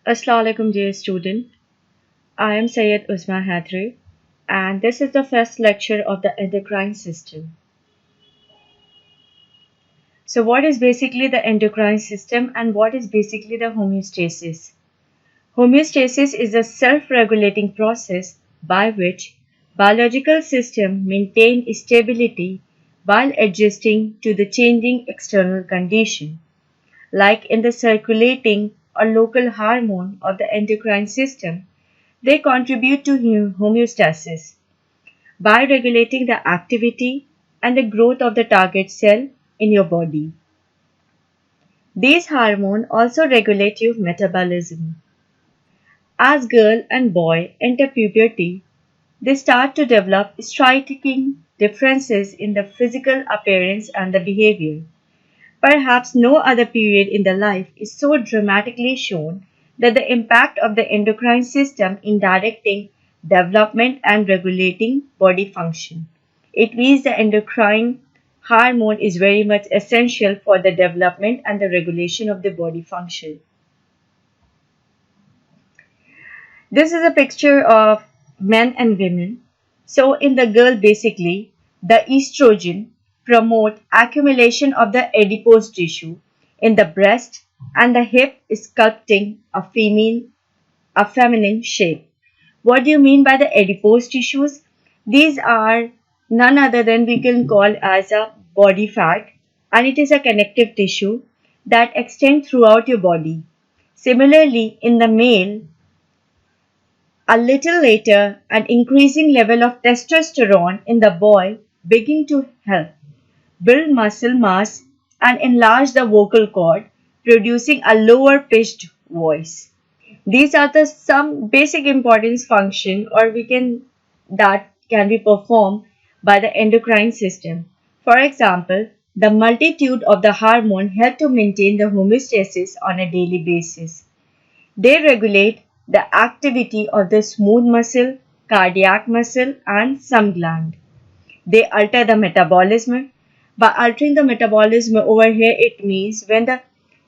Assalamu alaikum dear student. I am Syed Uzma Hadri and this is the first lecture of the endocrine system. So what is basically the endocrine system and what is basically the homeostasis? Homeostasis is a self-regulating process by which biological system maintain stability while adjusting to the changing external condition. Like in the circulating or local hormone of the endocrine system, they contribute to homeostasis by regulating the activity and the growth of the target cell in your body. These hormones also regulate your metabolism. As girl and boy enter puberty, they start to develop striking differences in the physical appearance and the behavior. Perhaps no other period in the life is so dramatically shown that the impact of the endocrine system in directing development and regulating body function. It means the endocrine hormone is very much essential for the development and the regulation of the body function. This is a picture of men and women. So in the girl basically, the estrogen promote accumulation of the adipose tissue in the breast and the hip sculpting a feminine shape. What do you mean by the adipose tissues? These are none other than we can call as a body fat and it is a connective tissue that extends throughout your body. Similarly, in the male, a little later, an increasing level of testosterone in the boy begin to help build muscle mass and enlarge the vocal cord, producing a lower pitched voice. These are the some basic importance function or we can that can be performed by the endocrine system. For example, the multitude of the hormone help to maintain the homeostasis on a daily basis. They regulate the activity of the smooth muscle, cardiac muscle and some gland. They alter the metabolism. By altering the metabolism over here, it means when the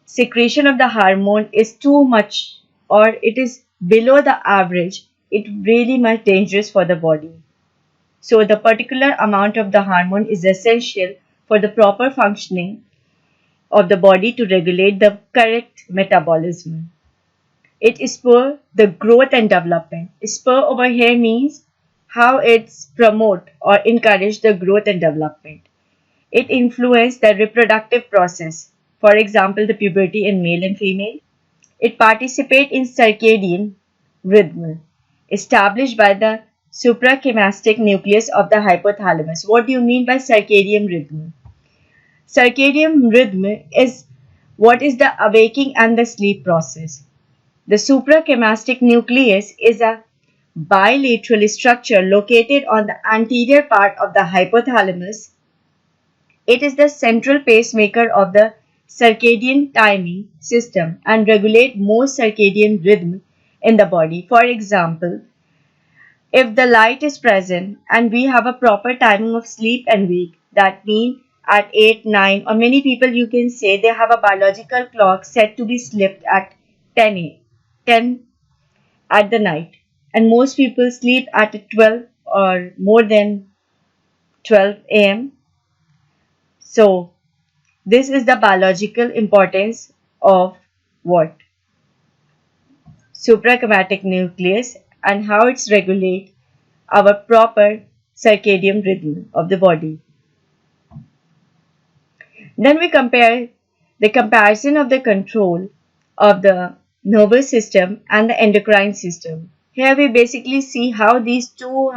secretion of the hormone is too much or it is below the average, it really much dangerous for the body. So the particular amount of the hormone is essential for the proper functioning of the body to regulate the correct metabolism. It spur the growth and development. Spur over here means how it's promote or encourage the growth and development. It influences the reproductive process. For example, the puberty in male and female. It participates in circadian rhythm established by the suprachiasmatic nucleus of the hypothalamus. What do you mean by circadian rhythm? Circadian rhythm is what is the awaking and the sleep process. The suprachiasmatic nucleus is a bilateral structure located on the anterior part of the hypothalamus. It is the central pacemaker of the circadian timing system and regulates most circadian rhythm in the body. For example, if the light is present and we have a proper timing of sleep and wake, that means at 8, 9 or many people you can say they have a biological clock set to be slept at 10 at the night and most people sleep at 12 or more than 12 a.m. So this is the biological importance of what? Suprachiasmatic nucleus and how it's regulate our proper circadian rhythm of the body. Then we compare the comparison of the control of the nervous system and the endocrine system. Here we basically see how these two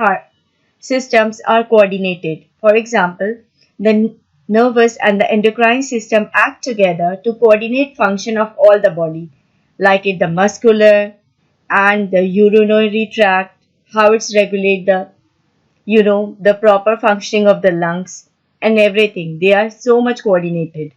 systems are coordinated. For example, the nervous and the endocrine system act together to coordinate function of all the body, like in the muscular and the urinary tract, how it's regulate the proper functioning of the lungs and everything. They are so much coordinated.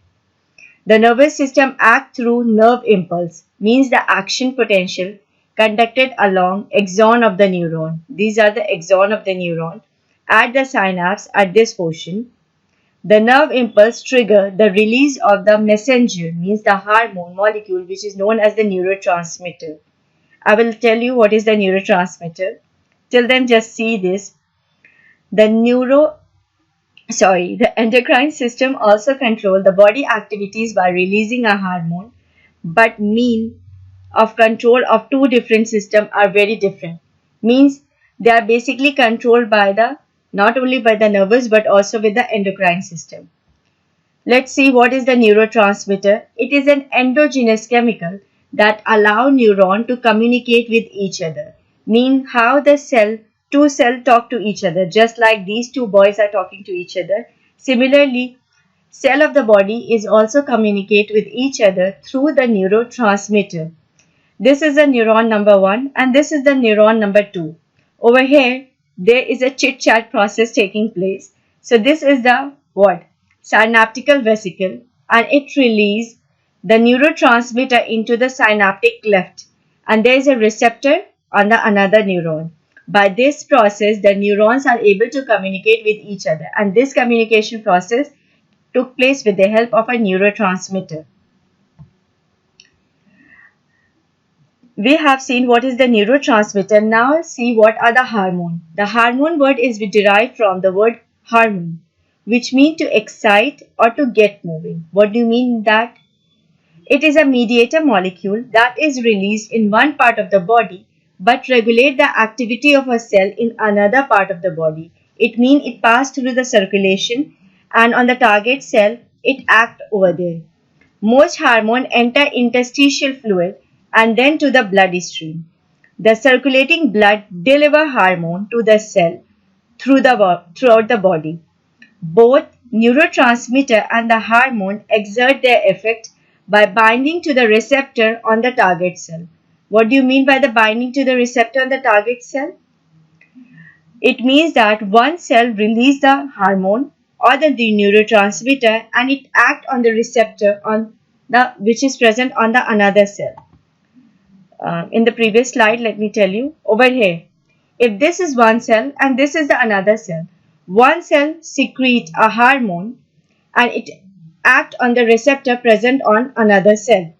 The nervous system acts through nerve impulse, means the action potential conducted along axon of the neuron. These are the axon of the neuron at the synapse at this portion. The nerve impulse trigger the release of the messenger, means the hormone molecule which is known as the neurotransmitter. I will tell you what is the neurotransmitter. Till then, just see this. The endocrine system also control the body activities by releasing a hormone, but mean of control of two different systems are very different. Means they are basically controlled by the not only by the nervous but also with the endocrine system. Let's see what is the neurotransmitter. It is an endogenous chemical that allow neuron to communicate with each other. Mean how the two cells talk to each other, just like these two boys are talking to each other. Similarly, cell of the body is also communicate with each other through the neurotransmitter. This is the neuron number 1 and this is the neuron number 2. Over here, there is a chit-chat process taking place. So this is the what? Synaptical vesicle, and it releases the neurotransmitter into the synaptic cleft, and there is a receptor on the another neuron. By this process, the neurons are able to communicate with each other, and this communication process took place with the help of a neurotransmitter. We have seen what is the neurotransmitter. Now see what are the hormone. The hormone word is derived from the word hormone, which means to excite or to get moving. What do you mean that? It is a mediator molecule that is released in one part of the body but regulate the activity of a cell in another part of the body. It means it passes through the circulation and on the target cell it acts over there. Most hormone enter interstitial fluid and then to the bloodstream. The circulating blood deliver hormone to the cell throughout the body. Both neurotransmitter and the hormone exert their effect by binding to the receptor on the target cell. What do you mean by the binding to the receptor on the target cell? It means that one cell releases the hormone or the neurotransmitter and it acts on the receptor which is present on the another cell. In the previous slide, let me tell you over here. If this is one cell and this is the another cell, one cell secretes a hormone and it acts on the receptor present on another cell.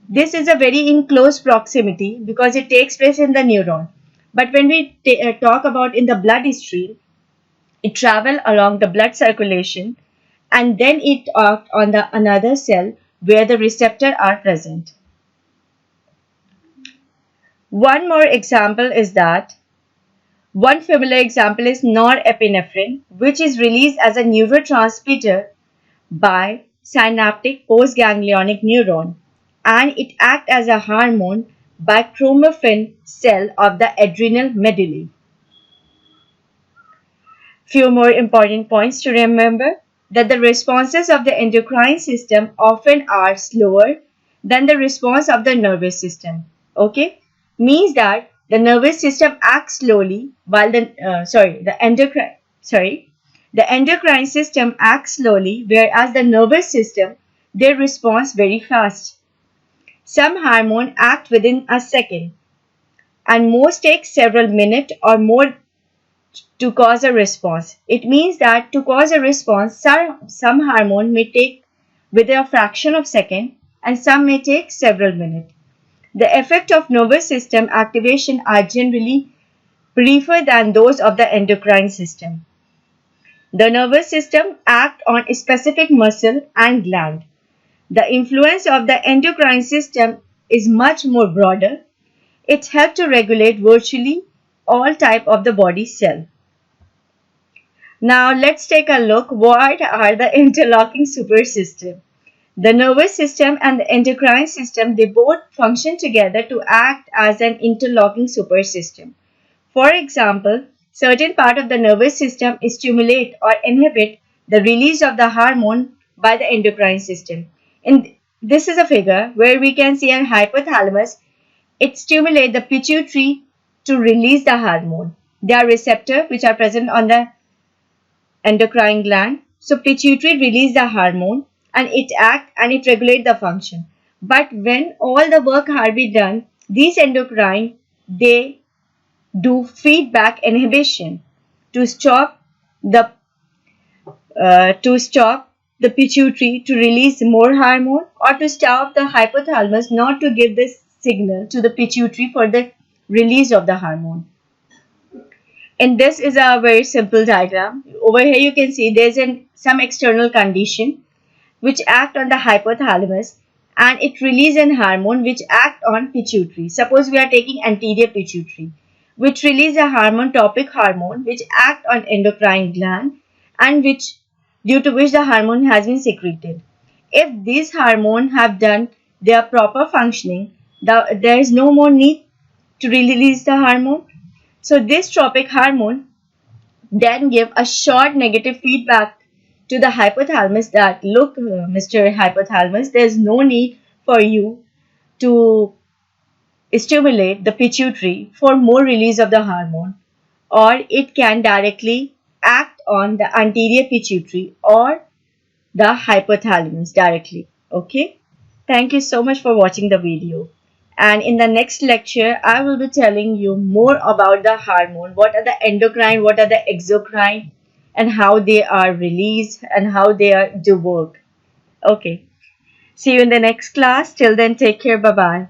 This is a very in close proximity because it takes place in the neuron. But when we talk about in the bloodstream, it travels along the blood circulation and then it acts on the another cell where the receptor are present. One more example is that one familiar example is norepinephrine, which is released as a neurotransmitter by synaptic postganglionic neuron, and it acts as a hormone by chromaffin cell of the adrenal medulla. Few more important points to remember: that the responses of the endocrine system often are slower than the response of the nervous system. Okay, means that the nervous system acts slowly while the endocrine system acts slowly, whereas the nervous system, they respond very fast. Some hormones act within a second and most take several minutes or more to cause a response. It means that to cause a response, some hormone may take within a fraction of second and some may take several minutes. The effect of nervous system activation are generally briefer than those of the endocrine system. The nervous system acts on a specific muscle and gland. The influence of the endocrine system is much more broader. It helps to regulate virtually all type of the body cell. Now let's take a look what are the interlocking supersystem. The nervous system and the endocrine system, they both function together to act as an interlocking supersystem. For example, certain part of the nervous system stimulate or inhibit the release of the hormone by the endocrine system. This is a figure where we can see an hypothalamus. It stimulates the pituitary to release the hormone. There are receptors which are present on the endocrine gland. So pituitary release the hormone and it acts and it regulates the function. But when all the work has been done, these endocrine, they do feedback inhibition to stop the pituitary to release more hormone or to stop the hypothalamus not to give this signal to the pituitary for the release of the hormone. And this is a very simple diagram. Over here you can see there's some external condition which act on the hypothalamus and it release an hormone which act on pituitary. Suppose we are taking anterior pituitary, which release a hormone, topic hormone, which act on endocrine gland and which due to which the hormone has been secreted. If these hormones have done their proper functioning, there is no more need to release the hormone. So this tropic hormone then give a short negative feedback to the hypothalamus that look, Mr. Hypothalamus, there's no need for you to stimulate the pituitary for more release of the hormone, or it can directly act on the anterior pituitary or the hypothalamus directly. Okay, thank you so much for watching the video, and in the next lecture I will be telling you more about the hormone, what are the endocrine, what are the exocrine, and how they are released and how they are do work. Okay, see you in the next class. Till then, take care. Bye bye.